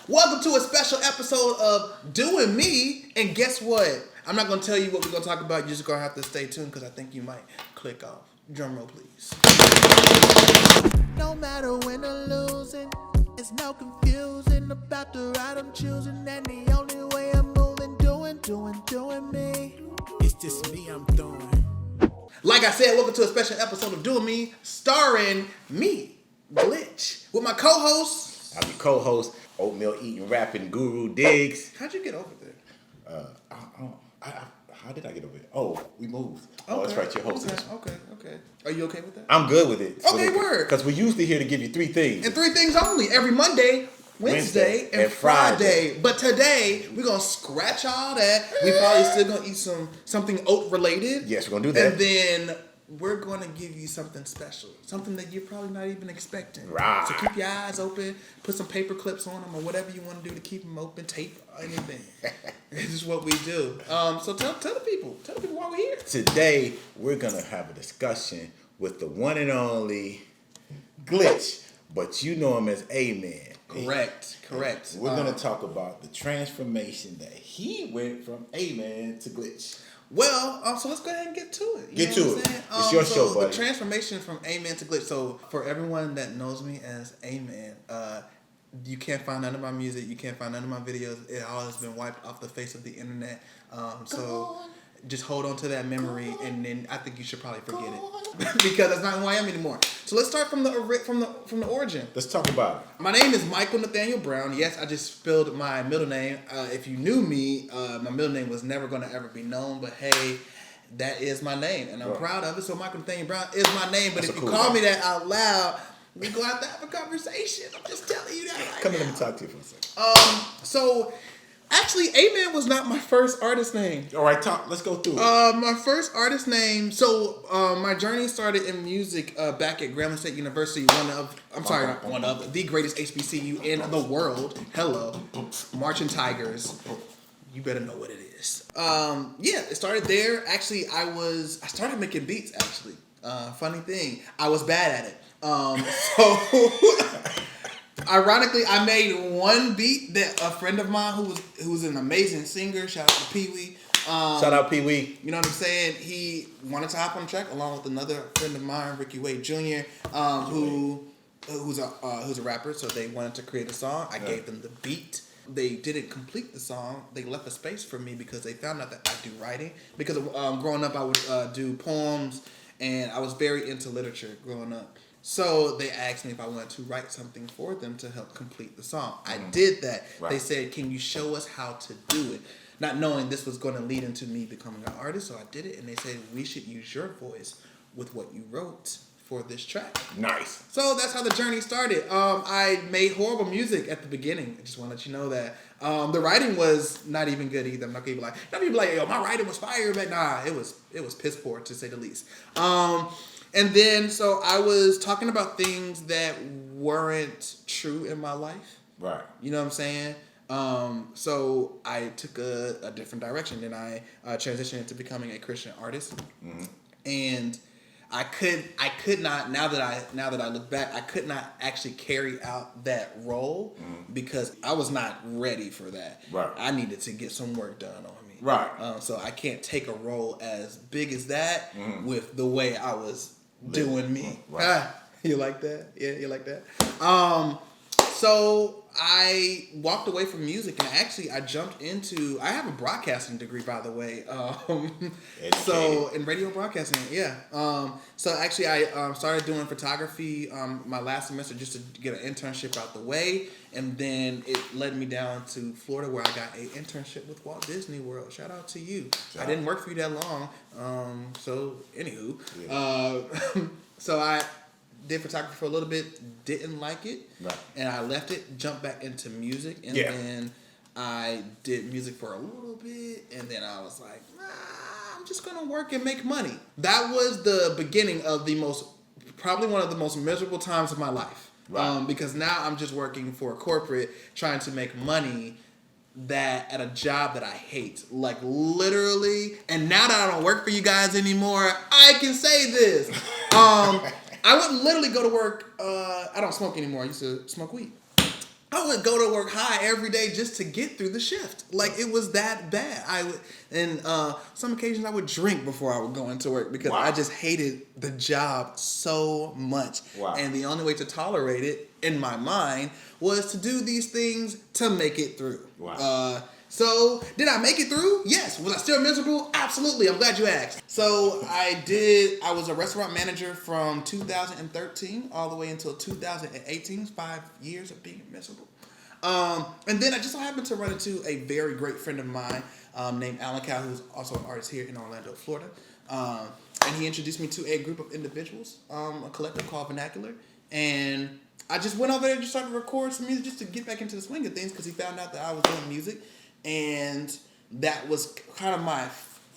Welcome to a special episode of Doin Me. And guess what? I'm not going to tell you what we're going to talk about. You're just going to have to stay tuned because I think you might click off. Drum roll, please. No matter when I'm losing, it's no confusing about the ride I'm choosing. And the only way I'm moving, doing me. It's just me I'm doing. Like I said, welcome to a special episode of Doin Me, starring me, Glitch, with my co-host. I'm your co-host, oatmeal eating, rapping guru Dyggz. How'd you get over there? How did I get over it? Oh, we moved. Oh, that's right, your host. Okay. Are you okay with that? I'm good with it. Okay, word. Because we're usually here to give you three things. And three things only. Every Monday, Wednesday, and Friday. But today, we're going to scratch all that. We probably still going to eat something oat related. Yes, we're going to do that. And then we're going to give you something special. Something that you're probably not even expecting. Right. So keep your eyes open. Put some paper clips on them or whatever you want to do to keep them open. Tape, anything. This is what we do. So tell the people why we're here. Today, we're going to have a discussion with the one and only Glitch. But you know him as Ayemann. Correct. We're going to talk about the transformation that he went from Ayemann to Glitch. Well, so let's go ahead and get to it. Get to it. It's your show, buddy. The transformation from Ayemann to Glitch. So for everyone that knows me as Ayemann, you can't find none of my music. You can't find none of my videos. It all has been wiped off the face of the internet. So just hold on to that memory, and then I think you should probably forget it because that's not who I am anymore. So let's start from the origin. Let's talk about it. My name is Michael Nathaniel Brown. Yes, I just spelled my middle name. If you knew me, my middle name was never going to ever be known, but hey, that is my name, and I'm proud of it. So Michael Nathaniel Brown is my name, but if you call me that out loud, we're going to have to have a conversation. I'm just telling you that right Come now. here, let me talk to you for a second. So actually, Ayemann was not my first artist name. All right, let's go through it. My first artist name. So my journey started in music back at Grambling State University. One of the greatest HBCU in the world. Hello, Marching Tigers. You better know what it is. It started there. Actually, I started making beats. Actually, funny thing, I was bad at it. Ironically, I made one beat that a friend of mine who was an amazing singer, shout out to Pee-wee. Shout out Pee-wee. You know what I'm saying? He wanted to hop on the track along with another friend of mine, Ricky Wade Jr., who's a rapper. So they wanted to create a song. I gave them the beat. They didn't complete the song. They left a space for me because they found out that I do writing. Because growing up, I would do poems, and I was very into literature growing up. So they asked me if I wanted to write something for them to help complete the song. I did that. Right. They said, can you show us how to do it? Not knowing this was going to lead into me becoming an artist. So I did it. And they said, we should use your voice with what you wrote for this track. Nice. So that's how the journey started. I made horrible music at the beginning. I just want to let you know that. The writing was not even good either. I'm not going to be like, yo, my writing was fire. But nah, it was piss poor to say the least. And then, so I was talking about things that weren't true in my life. Right. You know what I'm saying? So I took a different direction. Then I transitioned into becoming a Christian artist. Mm-hmm. And I could not, now that I look back, I could not actually carry out that role because I was not ready for that. Right. I needed to get some work done on me. Right. So I can't take a role as big as that with the way I was doing me. Right. You like that? Yeah, you like that? So I walked away from music and actually I jumped into, I have a broadcasting degree, by the way. So in radio broadcasting, yeah. So actually I started doing photography my last semester just to get an internship out the way. And then it led me down to Florida where I got an internship with Walt Disney World. Shout out to you. I didn't work for you that long. So anywho, so I did photography for a little bit, didn't like it, and I left it, jumped back into music, and then I did music for a little bit, and then I was like, I'm just gonna work and make money. That was the beginning of probably one of the most miserable times of my life, because now I'm just working for a corporate, trying to make money at a job that I hate, like literally. And now that I don't work for you guys anymore, I can say this. I would literally go to work. I don't smoke anymore. I used to smoke weed. I I would go to work high every day just to get through the shift. Like, it was that bad. And some occasions I would drink before I would go into work because I just hated the job so much. Wow. And the only way to tolerate it in my mind was to do these things to make it through. Wow. So, did I make it through? Yes. Was I still miserable? Absolutely. I'm glad you asked. So, I was a restaurant manager from 2013 all the way until 2018. 5 years of being miserable. And then I just so happened to run into a very great friend of mine named Alan Cow, who's also an artist here in Orlando, Florida. And he introduced me to a group of individuals, a collective called Vernacular. And I just went over there and just started to record some music just to get back into the swing of things because he found out that I was doing music. And that was kind of my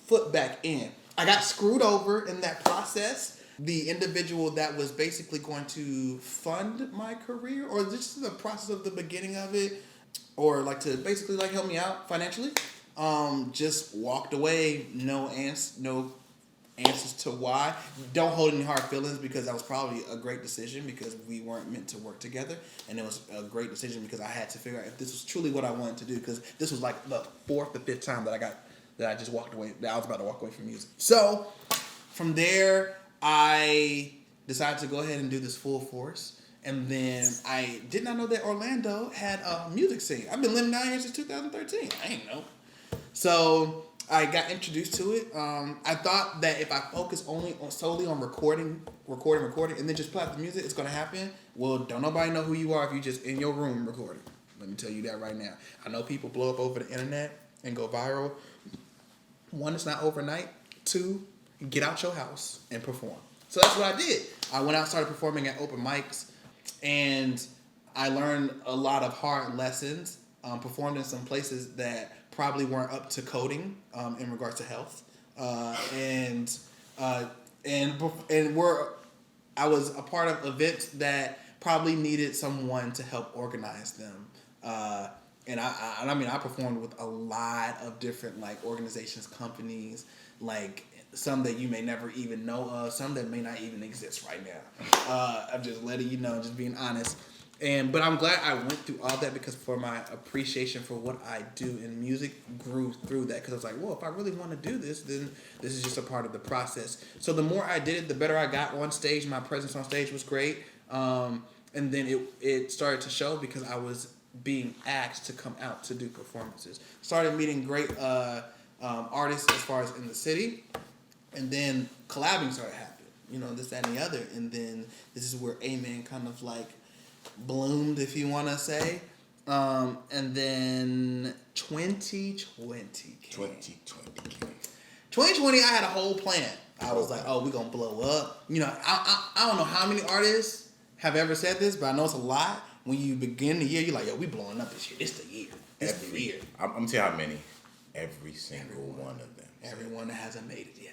foot back in. I got screwed over in that process. The individual that was basically going to fund my career, or just the process of the beginning of it, or like to basically like help me out financially, just walked away. No answers to why. Don't hold any hard feelings because that was probably a great decision because we weren't meant to work together, and it was a great decision because I had to figure out if this was truly what I wanted to do because this was like the 4th or 5th time that I just walked away, that I was about to walk away from music. So from there, I decided to go ahead and do this full force, and then I did not know that Orlando had a music scene. I've been living down here since 2013. I ain't know. So I got introduced to it. I thought that if I focus solely on recording, and then just play out the music, it's gonna happen. Well, don't nobody know who you are if you just in your room recording. Let me tell you that right now. I know people blow up over the internet and go viral. 1, it's not overnight. 2, get out your house and perform. So that's what I did. I went out, started performing at open mics, and I learned a lot of hard lessons. Performed in some places that probably weren't up to coding in regards to health, I was a part of events that probably needed someone to help organize them. And I performed with a lot of different like organizations, companies, like some that you may never even know of, some that may not even exist right now. I'm just letting you know, just being honest. But I'm glad I went through all that because for my appreciation for what I do in music grew through that because I was like, well, if I really want to do this, then this is just a part of the process. So the more I did it, the better I got on stage. My presence on stage was great. And then it started to show because I was being asked to come out to do performances. Started meeting great artists as far as in the city. And then collabing started happening. This, that, and the other. And then this is where Ayemann kind of like bloomed, if you want to say. And then 2020 came. 2020, I had a whole plan. I was like, oh, we're going to blow up. I don't know how many artists have ever said this, but I know it's a lot. When you begin the year, you're like, yo, we blowing up this year. It's the year. Every year. I'm going to tell you how many. Every single one of them. Everyone that hasn't made it yet.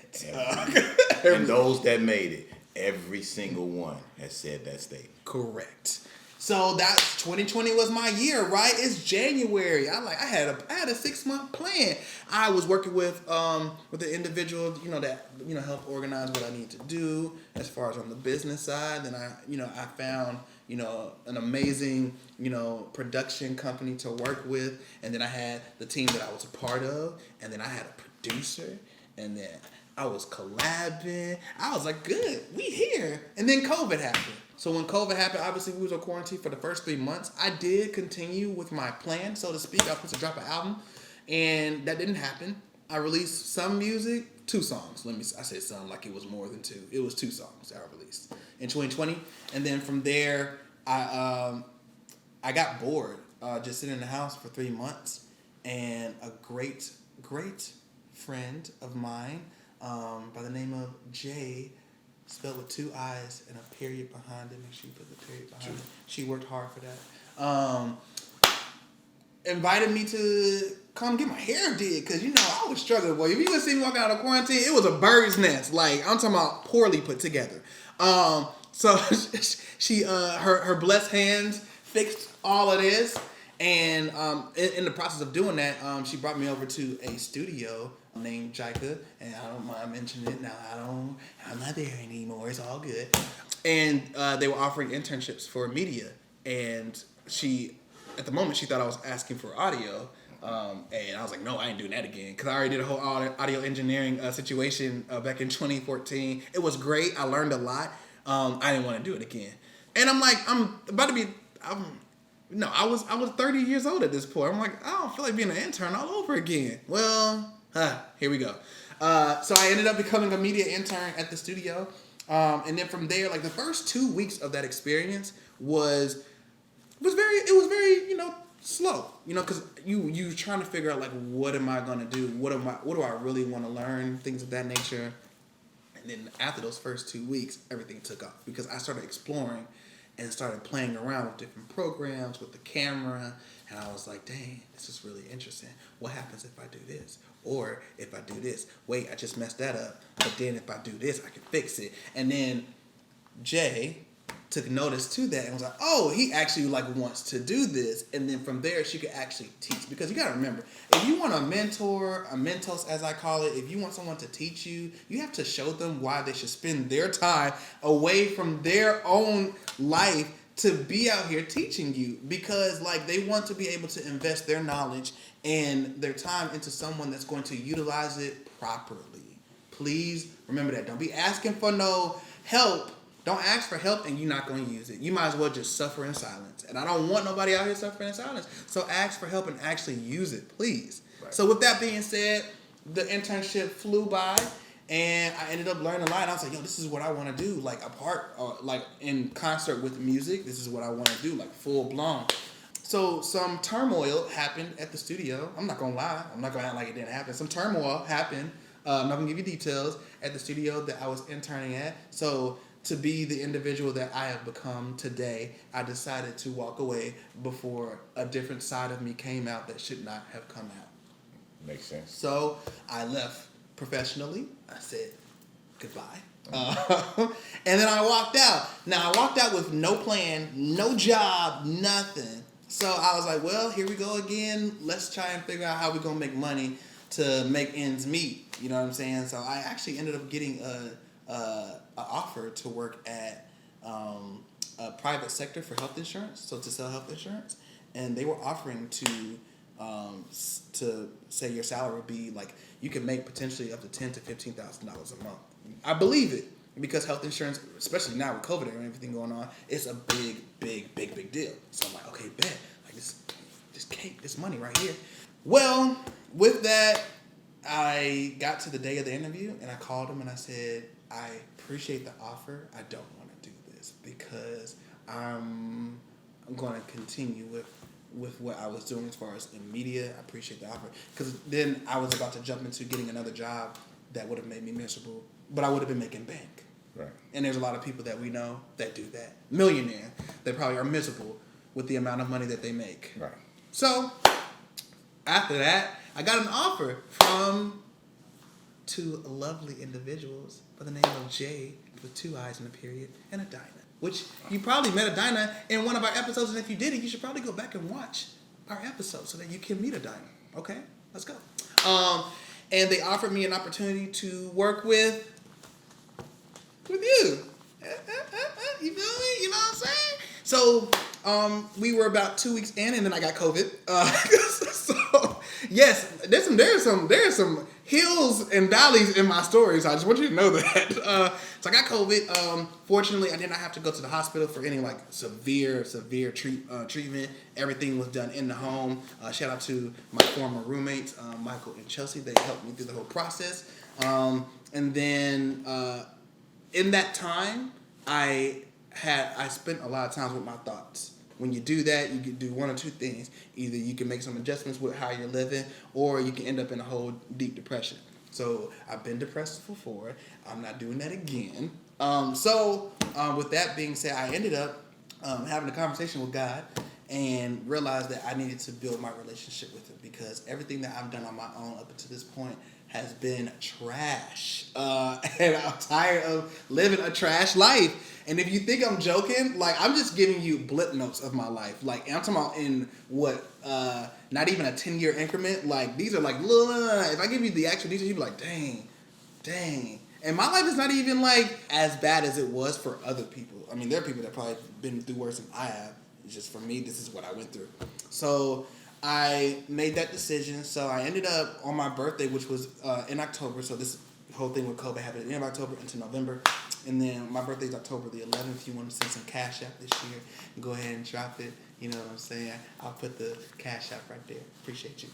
And those that made it, every single one has said that statement. Correct. So that's 2020 was my year, right? It's January. I had a 6-month plan. I was working with the individual, that helped organize what I need to do as far as on the business side. Then I found an amazing production company to work with, and then I had the team that I was a part of, and then I had a producer, and then I was collabing. I was like, good, we here. And then COVID happened. So when COVID happened, obviously we was on quarantine for the first 3 months. I did continue with my plan, so to speak. I was supposed to drop an album, and that didn't happen. I released some music, 2 songs. I said some like it was more than 2. It was 2 songs I released in 2020. And then from there, I got bored just sitting in the house for 3 months. And a great friend of mine by the name of Jay, spelled with 2 I's and a period behind it. Make sure you put the period behind it. She worked hard for that. Invited me to come get my hair did because I was struggling. Boy, if you would see me walking out of quarantine, it was a bird's nest. Like I'm talking about poorly put together. So she her blessed hands fixed all of this, and in the process of doing that, she brought me over to a studio named Jika, and I don't mind mentioning it now. I'm not there anymore. It's all good. And they were offering internships for media, and she at the moment she thought I was asking for audio. And I was like, no, I ain't doing that again. Because I already did a whole audio engineering situation back in 2014. It was great. I learned a lot. I didn't want to do it again. And I'm like, I was 30 years old at this point. I'm like, I don't feel like being an intern all over again. Well, here we go. So I ended up becoming a media intern at the studio. And then from there, like the first 2 weeks of that experience was very, slow, because you trying to figure out like, what am I going to do? What do I really want to learn? Things of that nature. And then after those first 2 weeks, everything took off because I started exploring and started playing around with different programs with the camera. And I was like, dang, this is really interesting. What happens if I do this? Or if I do this? Wait, I just messed that up. But then if I do this, I can fix it. And then Jay took notice to that and was like, oh, he actually like wants to do this. And then from there, she could actually teach. Because you got to remember, if you want a mentor, a mentos as I call it, if you want someone to teach you, you have to show them why they should spend their time away from their own life to be out here teaching you. Because like they want to be able to invest their knowledge and their time into someone that's going to utilize it properly. Please remember that. Don't be asking for no help. Don't ask for help and you're not going to use it. You might as well just suffer in silence. And I don't want nobody out here suffering in silence. So ask for help and actually use it, please. Right. So with that being said, the internship flew by and I ended up learning a lot. And I was like, yo, this is what I want to do. Like like in concert with music, this is what I want to do, like full blown. So some turmoil happened at the studio. I'm not going to lie. I'm not going to act like it didn't happen. Some turmoil happened. I'm not going to give you details at the studio that I was interning at. So to be the individual that I have become today, I decided to walk away before a different side of me came out that should not have come out. Makes sense. So I left professionally. I said goodbye. And then I walked out. Now, I walked out with no plan, no job, nothing. So I was like, well, here we go again. Let's try and figure out how we're going to make money to make ends meet. You know what I'm saying? So I actually ended up getting an offer to work at a private sector for health insurance, so to sell health insurance. And they were offering to say your salary would be like, you could make potentially up to $10,000 to $15,000 a month. I believe it because health insurance, especially now with COVID and everything going on, it's a big deal. So I'm like, okay, bet. Like this cake, this money right here. Well, with that, I got to the day of the interview and I called him and I said, I appreciate the offer. I don't want to do this because I'm going to continue with what I was doing as far as in media. I appreciate the offer because then I was about to jump into getting another job that would have made me miserable, but I would have been making bank. Right. And there's a lot of people that we know that do that. Millionaire that probably are miserable with the amount of money that they make. Right. So after that, I got an offer from two lovely individuals by the name of Jay with 2 eyes and a period and a Dinah, which you probably met a Dinah in one of our episodes, and if you didn't, you should probably go back and watch our episode so that you can meet a Dinah. Okay, let's go. And they offered me an opportunity to work with you. You feel me? You know what I'm saying? So we were about 2 weeks in, and then I got COVID. So yes, there's some hills and valleys in my story. So I just want you to know that. So I got COVID. Fortunately, I did not have to go to the hospital for any like severe treatment. Everything was done in the home. Shout out to my former roommates, Michael and Chelsea. They helped me through the whole process. And then in that time, I spent a lot of times with my thoughts. When you do that, you can do one or two things. Either you can make some adjustments with how you're living, or you can end up in a whole deep depression. So I've been depressed before. I'm not doing that again. With that being said, I ended up having a conversation with God and realized that I needed to build my relationship with Him because everything that I've done on my own up until this point has been trash. And I'm tired of living a trash life. And if you think I'm joking, like I'm just giving you blip notes of my life. Like I'm talking about in what, not even a 10-year increment. Like these are like, if I give you the actual details, you'd be like, dang. And my life is not even like as bad as it was for other people. I mean, there are people that probably been through worse than I have. It's just for me, this is what I went through. So I made that decision. So I ended up on my birthday, which was in October. So this whole thing with COVID happened at the end of October into November. And then my birthday is October the 11th. If you want to send some cash out this year, go ahead and drop it. You know what I'm saying? I'll put the cash out right there. Appreciate you.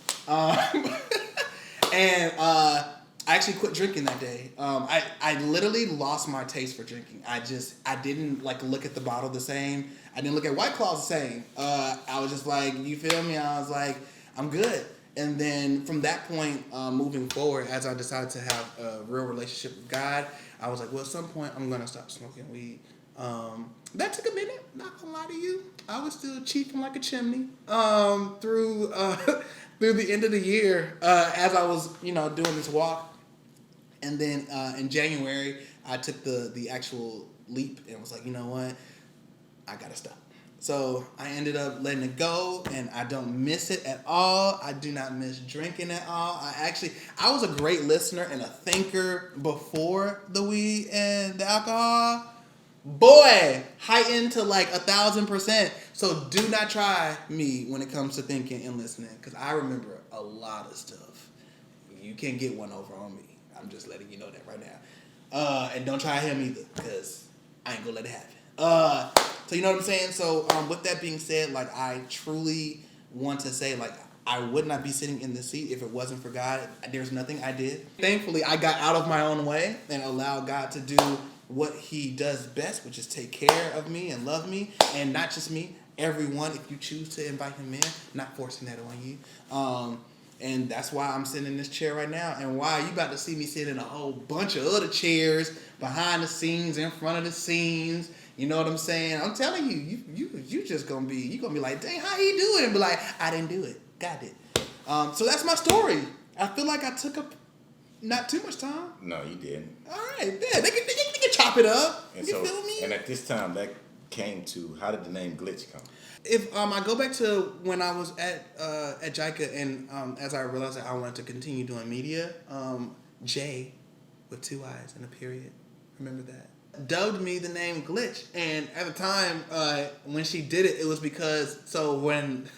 And I actually quit drinking that day. I literally lost my taste for drinking. I didn't like look at the bottle the same. I didn't look at White Claws the same. I was just like, you feel me? I was like, I'm good. And then from that point, moving forward, as I decided to have a real relationship with God, I was like, well, at some point, I'm going to stop smoking weed. That took a minute, not gonna lie to you. I was still cheaping like a chimney through the end of the year as I was, doing this walk. And then in January, I took the actual leap and was like, you know what? I gotta stop. So I ended up letting it go, and I don't miss it at all. I do not miss drinking at all. I was a great listener and a thinker before the weed and the alcohol. Boy, heightened to like 1,000%. So do not try me when it comes to thinking and listening, because I remember a lot of stuff. You can't get one over on me. I'm just letting you know that right now. And don't try him either, because I ain't gonna let it happen. So you know what I'm saying? So with that being said, like, I truly want to say, like, I would not be sitting in this seat if it wasn't for God. There's nothing I did. Thankfully, I got out of my own way and allowed God to do what he does best, which is take care of me and love me. And not just me, everyone, if you choose to invite him in, not forcing that on you. And that's why I'm sitting in this chair right now, and why you about to see me sit in a whole bunch of other chairs behind the scenes, in front of the scenes. You know what I'm saying? I'm telling you, you just gonna be like, dang, how he do it? And be like, I didn't do it. God did. So that's my story. I feel like I took up not too much time. No, you didn't. All right, yeah, they can chop it up. And you feel me? And at this time, that came to, how did the name Glitch come? If I go back to when I was at JICA, and as I realized that I wanted to continue doing media, J with 2 I's and a period. Remember that? Dubbed me the name Glitch, and at the time when she did it, it was because when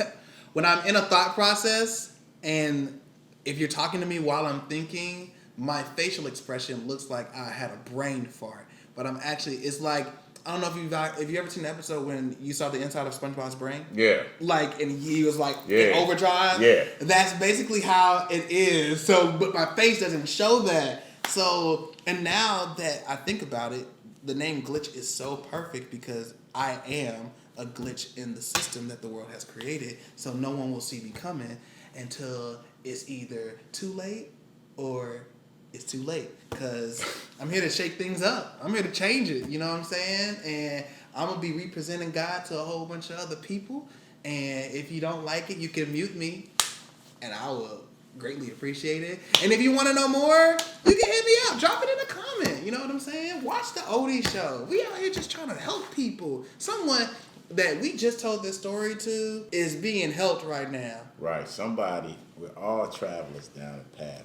I'm in a thought process, and if you're talking to me while I'm thinking, my facial expression looks like I had a brain fart, but I'm actually, it's like, I don't know if you ever seen the episode when you saw the inside of SpongeBob's brain. Yeah. Like, and he was like in overdrive. Yeah. That's basically how it is. So, but my face doesn't show that. So, and now that I think about it, the name Glitch is so perfect because I am a glitch in the system that the world has created. So no one will see me coming until it's either too late or it's too late, because I'm here to shake things up. I'm here to change it, you know what I'm saying? And I'm going to be representing God to a whole bunch of other people. And if you don't like it, you can mute me, and I will greatly appreciate it. And if you want to know more, you can hit me up. Drop it in a comment, you know what I'm saying? Watch the Odie show. We out here just trying to help people. Someone that we just told this story to is being helped right now. Right. Somebody, we're all travelers down a path,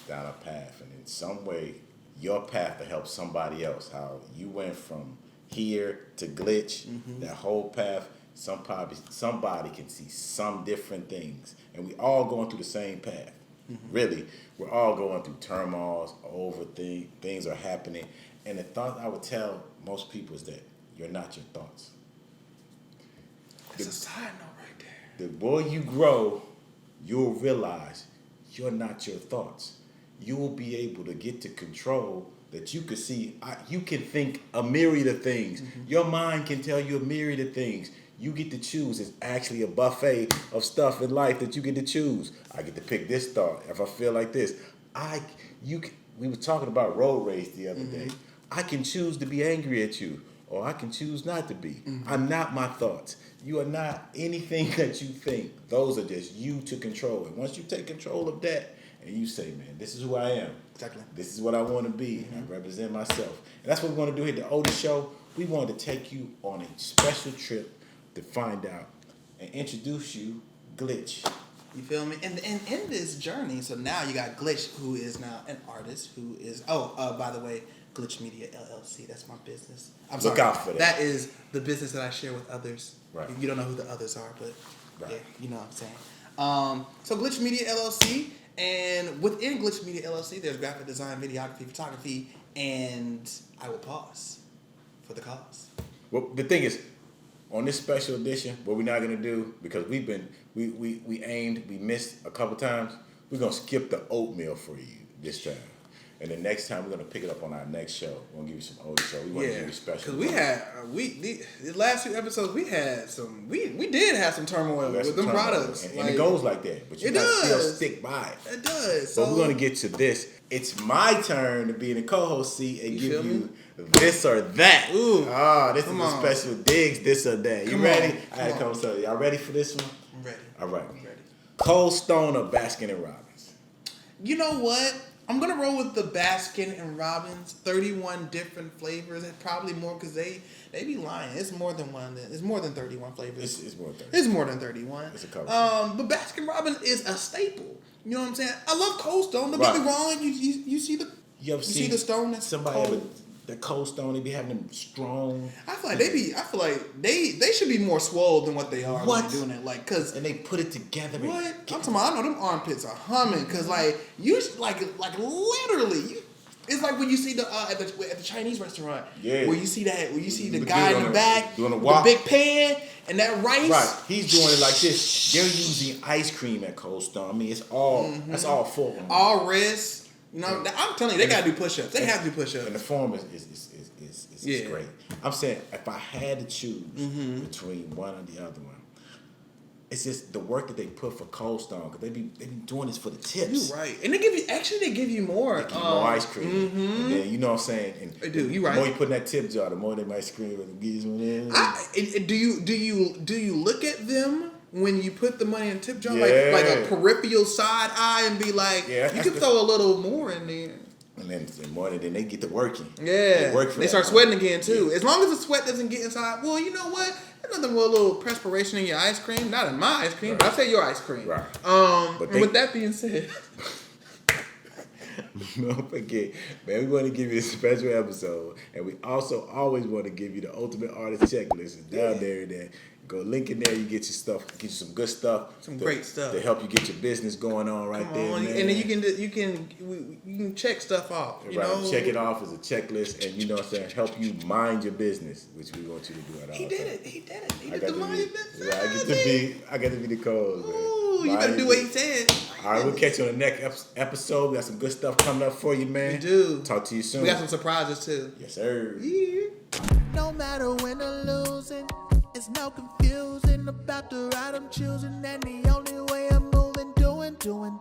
and in some way your path to help somebody else. How you went from here to Glitch, that whole path, somebody can see some different things, and we all going through the same path. Really, we're all going through turmoils, things are happening, and the thought I would tell most people is that you're not your thoughts. That's a side note right there. The more you grow, you'll realize you're not your thoughts. You will be able to get to control that you can see. You can think a myriad of things. Your mind can tell you a myriad of things. You get to choose. It's actually a buffet of stuff in life that you get to choose. I get to pick this thought. If I feel like this, we were talking about road rage the other day. I can choose to be angry at you, or I can choose not to be. I'm not my thoughts. You are not anything that you think. Those are just you to control. And once you take control of that, and you say, man, this is who I am. Exactly. This is what I want to be. I represent myself. And that's what we want to do here at the Odie Show. We want to take you on a special trip to find out and introduce you Glitch. You feel me? And in this journey, so now you got Glitch, who is now an artist, who is, by the way, Glitch Media LLC. That's my business. Look out for that. That is the business that I share with others. Right. You don't know who the others are, but Right. Yeah, you know what I'm saying. So Glitch Media LLC, and within Glitch Media LLC, there's graphic design, videography, photography, and I will pause for the cause. Well, the thing is, on this special edition, what we're not gonna do, because we missed a couple times, we're gonna skip the oatmeal for you this time. And the next time we're gonna pick it up on our next show. We're gonna give you some old show. We want to give you special. Because the last few episodes we had some we did have some turmoil with them products. And it goes like that. But you gotta still stick by it. It does. So we're gonna get to this. It's my turn to be in the co-host seat and give you this or that. Ooh. This is a special Dyggz, this or that. You ready? Y'all ready for this one? I'm ready. All right. I'm ready. Cold Stone or Baskin and Robbins? You know what? I'm gonna roll with the Baskin and Robbins. 31 different flavors. It's probably more because they be lying. It's more than one. It's more than 31 flavors. It's more than 31. It's more than 31. It's a couple. But Baskin Robbins is a staple. You know what I'm saying? I love Cold Stone. Don't get me wrong. You see the you see the stone that's somebody cold? The Cold Stone, they be having them strong. I feel like they should be more swole than what they are when they're doing it. Like, cause and they put it together. What? I'm talking about, I know them armpits are humming. Cause like you like literally it's like when you see the at the Chinese restaurant. Yeah. Where you see the guy in the back doing with the big pan and that rice. Right. He's doing it like this. They're using ice cream at Cold Stone. I mean, it's all that's all full. All wrist. You know, I'm telling you, they gotta do push-ups. They have to do push-ups. And the form is great. I'm saying if I had to choose between one or the other one, it's just the work that they put for Cold Stone, because they be doing this for the tips. You're right, and they give you more. They give you more ice cream. And then, you know what I'm saying? And they do. You right. The more you put in that tip jar, the more they might scream and give you some in. Do you look at them when you put the money in the tip jar like a peripheral side eye and be like, you could throw a little more in there? And then they get to working. Yeah, they start sweating again too. Yeah. As long as the sweat doesn't get inside. Well, you know what? There's nothing with a little perspiration in your ice cream. Not in my ice cream, but I say your ice cream. Right. And with that being said, don't forget, man, we want to give you a special episode, and we also always want to give you the Ultimate Artist Checklist. It's down there. Go link in there. You get your stuff. Get you some good stuff. Some great stuff to help you get your business going on there. Man. And then you can check stuff off. You know? Check it off as a checklist, and you know what I'm saying. Help you mind your business, which we want you to do at all. He did it. He did the mind your business. I get to be the code. Ooh, you better do what he said. All right, we'll catch you on the next episode. We got some good stuff coming up for you, man. We do. Talk to you soon. We got some surprises too. Yes, sir. Yeah. No matter when or losing, it's no confusing about the ride I'm choosing, and the only way I'm moving, doing